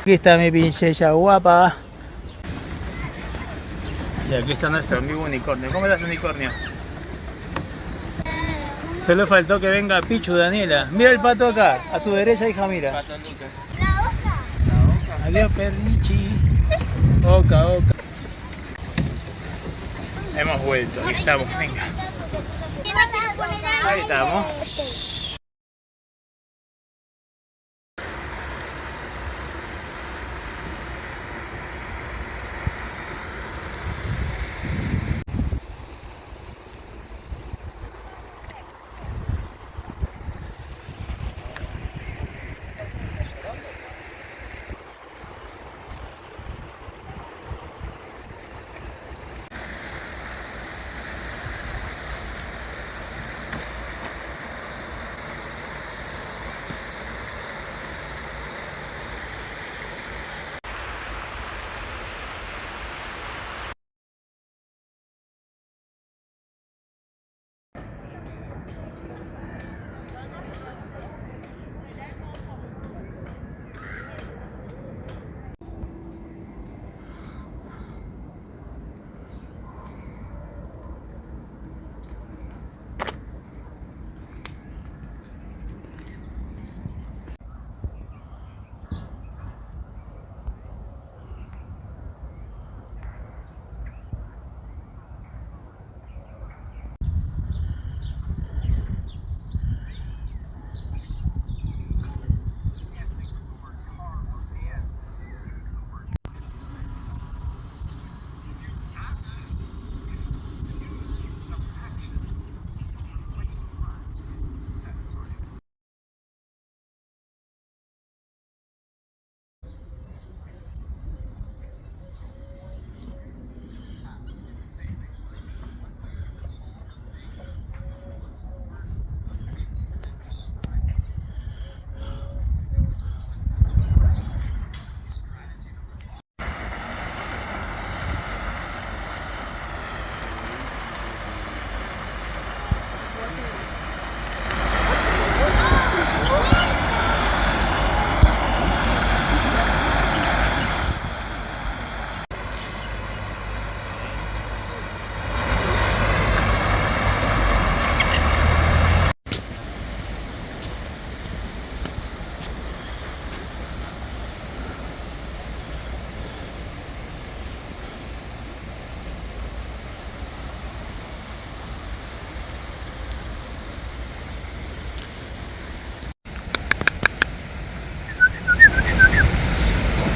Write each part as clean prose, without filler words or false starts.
Aquí está mi princesa guapa. Y aquí está nuestro amigo unicornio. ¿Cómo estás, unicornio? Solo faltó que venga Pichu, Daniela. Mira el pato acá, a tu derecha, hija, mira. Pato Lucas. La hoja. Adiós, perrichi. Oca, oca. Hemos vuelto, aquí estamos, venga. Ahí estamos.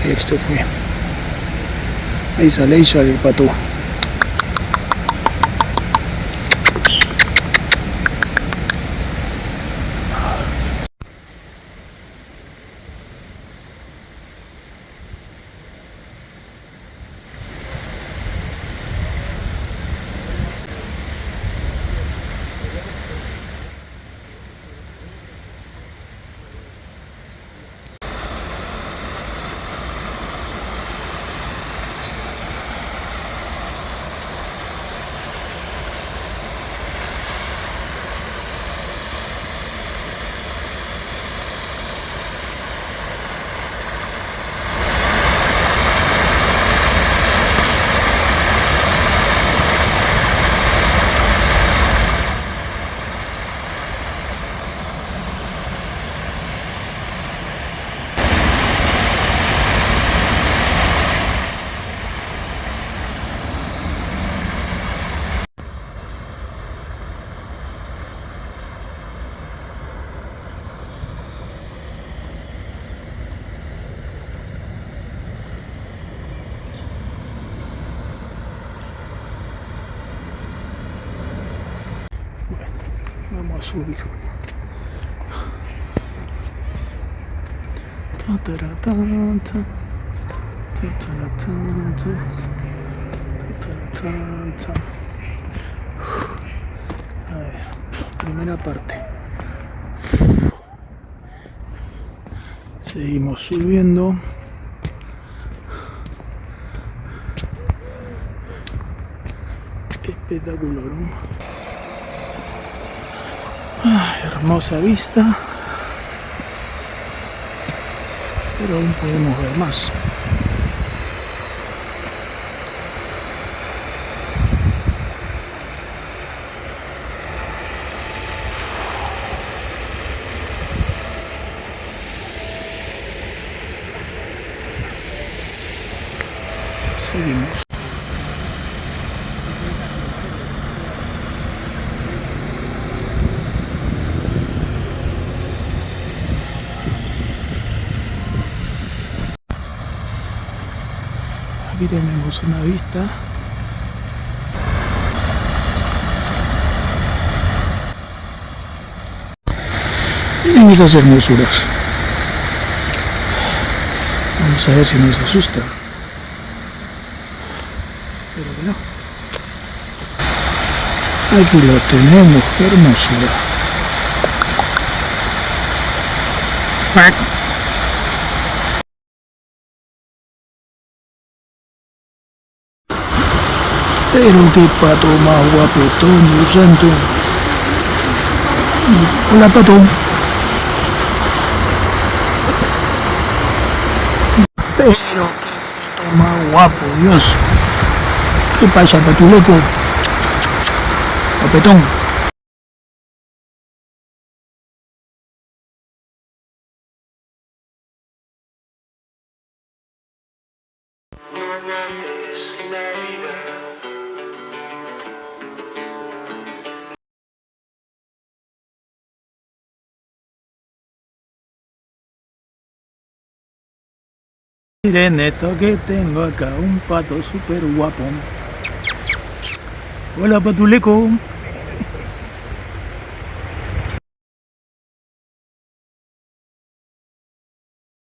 Esto fue. Ahí sale el pato. Vamos a subir. A ver, primera parte. Seguimos subiendo. Espectacular, ¿no? Ay, hermosa vista. pero aún podemos ver más. Seguimos. Aquí tenemos una vista. Y esas hermosuras. Vamos a ver si nos asustan. Pero que no. Aquí lo tenemos, qué hermosura. Pero qué pato más guapetón, Dios santo. Hola, pato. Pero qué pato más guapo, Dios. ¿Qué pasa, patuleco? Guapetón. Miren esto que tengo acá, un pato súper guapo. Hola, patuleco.